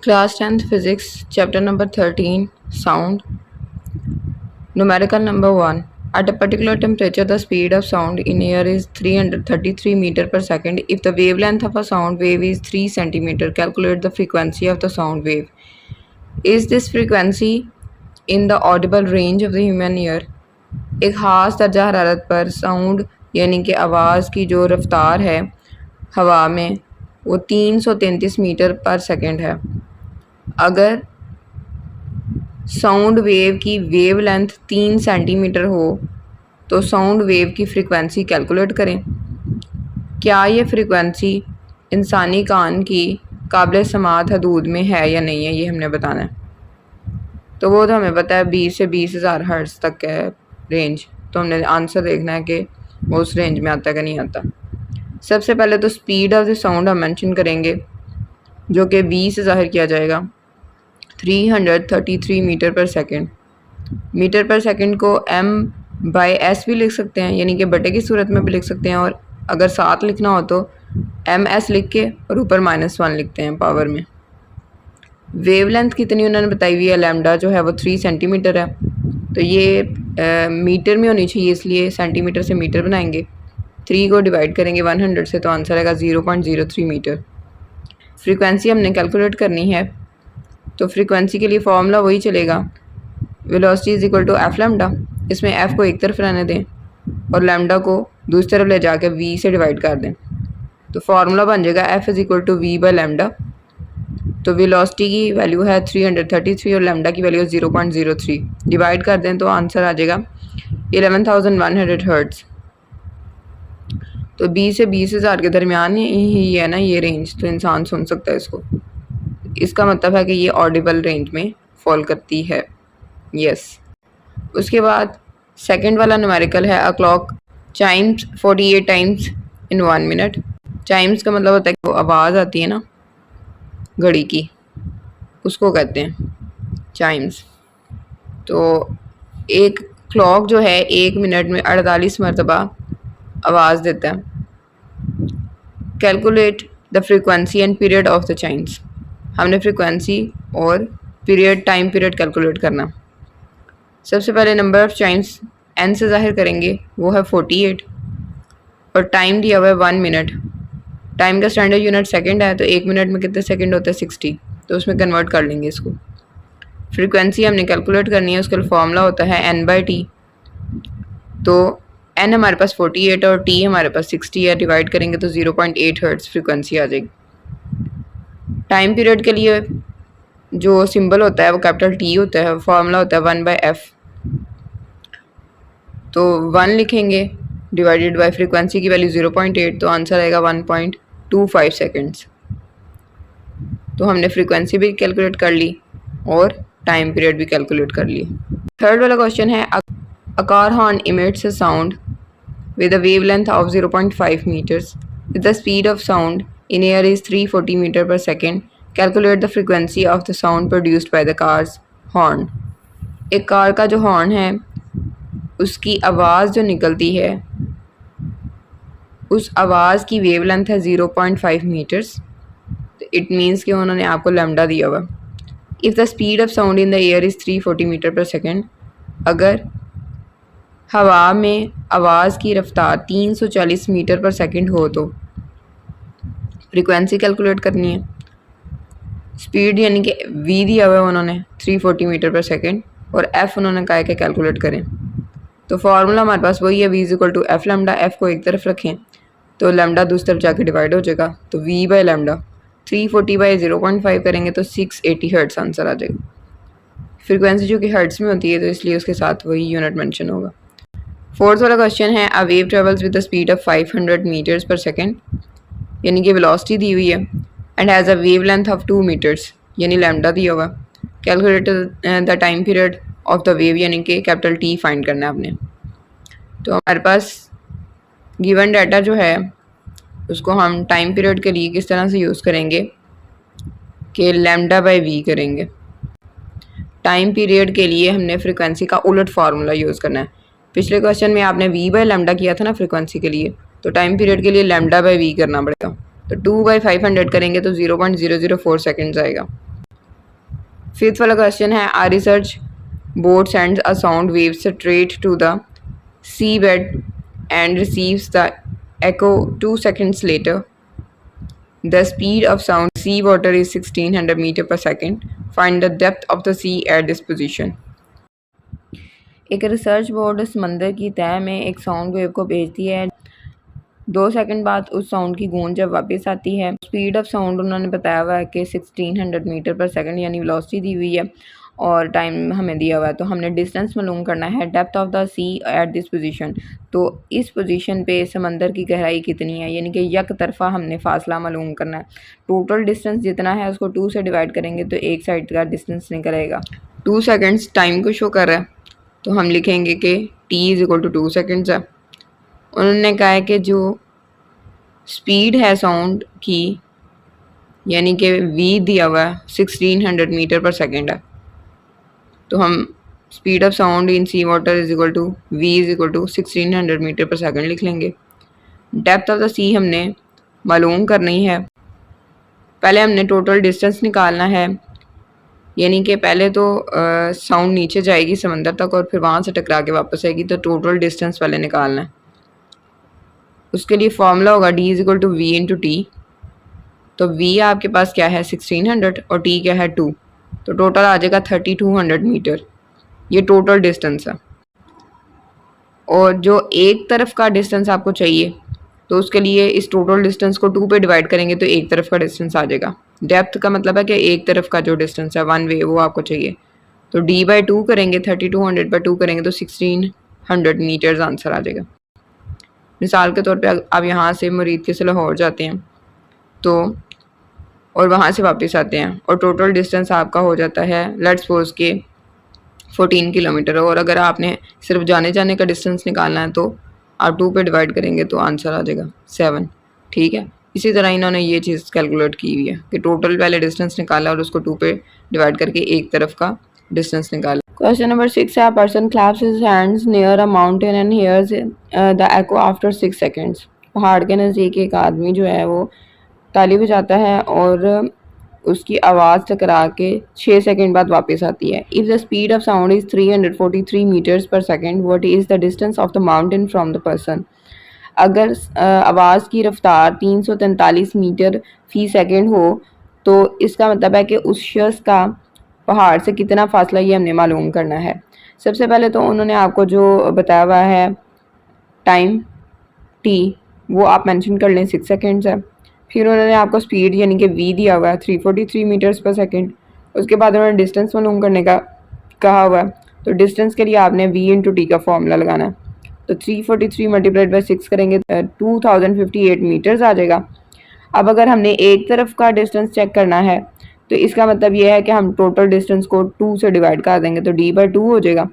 Class 10th Physics, Chapter number 13, Sound. Numerical number 1. At a particular temperature, the speed of sound in air is 333 meter per second. If the wavelength of a sound wave is 3 centimeter, calculate the frequency of the sound wave. Is this frequency in the audible range of the human ear? एक ख़ास दर्जा हरारत पर sound यानी कि आवाज़ की जो रफ्तार है हवा में वो 333 मीटर पर सेकंड है। अगर साउंड वेव की वेव लेंथ 3 सेंटीमीटर हो तो साउंड वेव की फ्रीक्वेंसी कैलकुलेट करें। क्या ये फ्रीक्वेंसी इंसानी कान की काबिल समात हदूद में है या नहीं है, ये हमने बताना है। तो वो तो हमें पता है 20 से 20,000 हर्ट्ज़ तक है रेंज, तो हमने आंसर देखना है कि वो उस रेंज में आता है कि नहीं आता। सबसे पहले तो स्पीड ऑफ द साउंड हम मेंशन करेंगे जो कि v से ज़ाहिर किया जाएगा 333 मीटर पर सेकंड। मीटर पर सेकंड को m/s भी लिख सकते हैं, यानी कि बटे की सूरत में भी लिख सकते हैं, और अगर साथ लिखना हो तो ms लिख के और ऊपर -1 लिखते हैं पावर में। वेवलेंथ कितनी उन्होंने बताई हुई है, लैम्डा जो है वो 3 सेंटीमीटर है, तो ये मीटर में होनी चाहिए, इसलिए सेंटीमीटर से मीटर बनाएंगे। 3 को डिवाइड करेंगे 100 से तो आंसर आएगा 0.03 मीटर। फ्रीक्वेंसी हमने कैलकुलेट करनी है, तो फ्रीक्वेंसी के लिए फॉर्मूला वही चलेगा, velocity is equal to F lambda. इसमें एफ़ को एक तरफ रहने दें और लैम्डा को दूसरी तरफ ले जाकर वी से डिवाइड कर दें, तो फार्मूला बन जाएगा F is equal to V by lambda. तो वेलोसिटी की वैल्यू है 333 और लैम्डा की वैल्यू 0.03, डिवाइड कर दें तो आंसर आ जाएगा 11,100 हर्ट्ज़। तो 20 से 20,000 के दरमियान ही है ना ये रेंज, तो इंसान सुन सकता है इसको। इसका मतलब है कि ये ऑडिबल रेंज में फॉल करती है। यस। उसके बाद सेकंड वाला न्यूमेरिकल है, a clock Chimes 48 times in 1 minute. Chimes का मतलब होता है कि वो आवाज़ आती है ना घड़ी की, उसको कहते हैं चाइम्स। तो एक क्लॉक जो है 1 मिनट में 48 मरतबा आवाज़ देता है। Calculate the frequency and period of the Chimes. हमने फ्रीक्वेंसी और पीरियड, टाइम पीरियड कैलकुलेट करना। सबसे पहले नंबर ऑफ़ चाइम्स n से ज़ाहिर करेंगे, वो है 48, और टाइम दिया हुआ है 1 मिनट। टाइम का स्टैंडर्ड यूनिट सेकंड है, तो 1 मिनट में कितने सेकंड होते हैं 60, तो उसमें कन्वर्ट कर लेंगे इसको। फ्रीक्वेंसी हमने कैलकुलेट करनी है, उसका फॉर्मूला होता है n/t। तो n हमारे पास 48 और t हमारे पास 60 है, डिवाइड करेंगे तो 0.8 हर्ट्ज़ फ्रीक्वेंसी आ जाएगी। टाइम पीरियड के लिए जो सिंबल होता है वो कैपिटल T होता है, फार्मूला होता है 1/f। तो 1 लिखेंगे डिवाइडेड बाय फ्रीक्वेंसी की वैल्यू 0.8, तो आंसर आएगा 1.25 सेकेंड्स। तो हमने फ्रीक्वेंसी भी कैलकुलेट कर ली और टाइम पीरियड भी कैलकुलेट कर ली। थर्ड वाला क्वेश्चन है, a car horn emits a sound with a wavelength of 0.5 meters. If the speed of sound in air is 340 meter per second, calculate the frequency of the sound produced by the car's horn. एक car का जो horn है उसकी आवाज़ जो निकलती है उस आवाज़ की वेवलेंथ है 0.5 मीटर्स। तो इट मीन्स कि उन्होंने आपको लैम्डा दिया हुआ। If the speed of sound in the air is 340 meter per second, अगर हवा में आवाज़ की रफ्तार 340 मीटर पर सेकंड हो तो फ्रीक्वेंसी कैलकुलेट करनी है। स्पीड यानी कि v दिया हुआ है उन्होंने 340 मीटर पर सेकंड, और f उन्होंने कहा है कि कैलकुलेट करें। तो फार्मूला हमारे पास वही है, v is equal to F lambda. f को एक तरफ रखें तो लैम्डा दूसरी तरफ जाके डिवाइड हो जाएगा, तो v बाई लैम्डा 340 बाई 0.5 करेंगे तो 680 हर्ट्ज़ आंसर आ जाएगा। फ्रीक्वेंसी जो कि हर्ट्ज़ में होती है तो इसलिए उसके साथ वही यूनिट मेंशन होगा। फोर्थ वाला क्वेश्चन है, a wave travels with the speed of 500 meters per second, यानी कि वेलोसिटी दी हुई है, and has a wave length of 2 meters, यानी लैम्डा दिया हुआ। Calculate the time period of the wave, यानी कि कैपिटल T फाइंड करना है आपने। तो हमारे पास गिवन डाटा जो है उसको हम टाइम पीरियड के लिए किस तरह से यूज़ करेंगे कि लैम्डा बाई वी करेंगे। टाइम पीरियड के लिए हमने फ्रीक्वेंसी का उलट फार्मूला यूज़ करना है। पिछले क्वेश्चन में आपने v बाई लैम्डा किया था ना फ्रीक्वेंसी के लिए, तो टाइम पीरियड के लिए लैम्डा बाई v करना पड़ेगा। तो 2/500 करेंगे तो 0.004 सेकेंड्स आएगा। फिफ्थ वाला क्वेश्चन है, a research boat sends a sound wave straight to the sea bed and receives the echo 2 seconds later. The speed of sound sea water is 1600 meter per second. Find the depth of the sea at this position. एक research board समंदर की तह में एक sound wave को भेजती है। 2 second बाद उस साउंड की गूंज जब वापस आती है, स्पीड ऑफ साउंड उन्होंने बताया हुआ है कि 1600 मीटर पर सेकंड यानी वेलोसिटी दी हुई है और टाइम हमें दिया हुआ है। तो हमने डिस्टेंस मालूम करना है, depth of the sea at this position. तो इस पोजीशन पे समंदर की गहराई कितनी है, यानी कि यक तरफा हमने फासला मालूम करना है। टोटल डिस्टेंस जितना है उसको 2 से डिवाइड करेंगे तो एक साइड का डिस्टेंस निकलेगा। 2 सेकेंड्स टाइम को शो कर रहा है, तो हम लिखेंगे कि t is equal to 2 seconds है। उन्होंने कहा है कि जो स्पीड है साउंड की यानी कि v दिया हुआ है 1600 मीटर पर सेकेंड है। तो हम speed of sound in sea water is equal to v is equal to 1600 meter per second लिख लेंगे। डेप्थ ऑफ द सी हमने मालूम करनी है। पहले हमने टोटल डिस्टेंस निकालना है, यानी कि पहले तो साउंड नीचे जाएगी समंदर तक और फिर वहाँ से टकरा के वापस आएगी, तो टोटल डिस्टेंस पहले निकालना है। उसके लिए फॉर्मूला होगा d is equal to V into T. तो v आपके पास क्या है 1600 और t क्या है 2, तो टोटल आ जाएगा 3200 मीटर। ये टोटल डिस्टेंस है। और जो एक तरफ का डिस्टेंस आपको चाहिए तो उसके लिए इस टोटल डिस्टेंस को 2 पे डिवाइड करेंगे तो एक तरफ का डिस्टेंस आ जाएगा। डेप्थ का मतलब है कि एक तरफ का जो डिस्टेंस है वन वे वो आपको चाहिए। तो d/2 करेंगे, 3200 पर 2 करेंगे तो 1600 मीटर्स आंसर आ जाएगा। मिसाल के तौर पे आप यहाँ से मुरीद से लाहौर जाते हैं तो और वहाँ से वापस आते हैं और टोटल डिस्टेंस आपका हो जाता है लेट्स सपोज के 14 किलोमीटर। और अगर आपने सिर्फ जाने जाने का डिस्टेंस निकालना है तो आप 2 पे डिवाइड करेंगे तो आंसर आ जाएगा 7। ठीक है, इसी तरह इन्होंने ये चीज़ कैलकुलेट की हुई है कि टोटल पहले डिस्टेंस निकाला और उसको 2 पे डिवाइड करके एक तरफ का डिस्टेंस निकाला। क्वेश्चन नंबर 6 है, person claps his hands near a mountain and hears the echo after 6 seconds. पहाड़ के नज़दीक एक आदमी जो है वो ताली बजाता है और उसकी आवाज़ टकरा के 6 सेकंड बाद वापस आती है। If the speed of sound is 343 metres per second, what is the distance of the mountain from the person. अगर आवाज़ की रफ्तार 343 मीटर फी सेकंड हो तो इसका मतलब है कि उस शख्स का पहाड़ से कितना फासला, ये हमने मालूम करना है। सबसे पहले तो उन्होंने आपको जो बताया हुआ है टाइम t वो आप मेंशन कर लें 6 सेकेंड्स है। फिर उन्होंने आपको स्पीड यानी कि v दिया हुआ है 343 मीटर्स पर सेकेंड। उसके बाद उन्होंने डिस्टेंस मालूम करने का कहा हुआ है, तो डिस्टेंस के लिए आपने v इंटू टी का फॉर्मूला लगाना है। तो 343 मल्टीप्लाइड बाई 6 करेंगे 2058 मीटर्स आ जाएगा। अब अगर हमने एक तरफ का डिस्टेंस चेक करना है तो इसका मतलब ये है कि हम टोटल डिस्टेंस को 2 से डिवाइड कर देंगे तो d/2 हो जाएगा।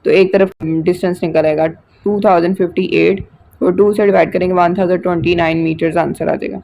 तो एक तरफ डिस्टेंस निकल आएगा 2058 और 2 से डिवाइड करेंगे 1029 मीटर्स आंसर आ जाएगा।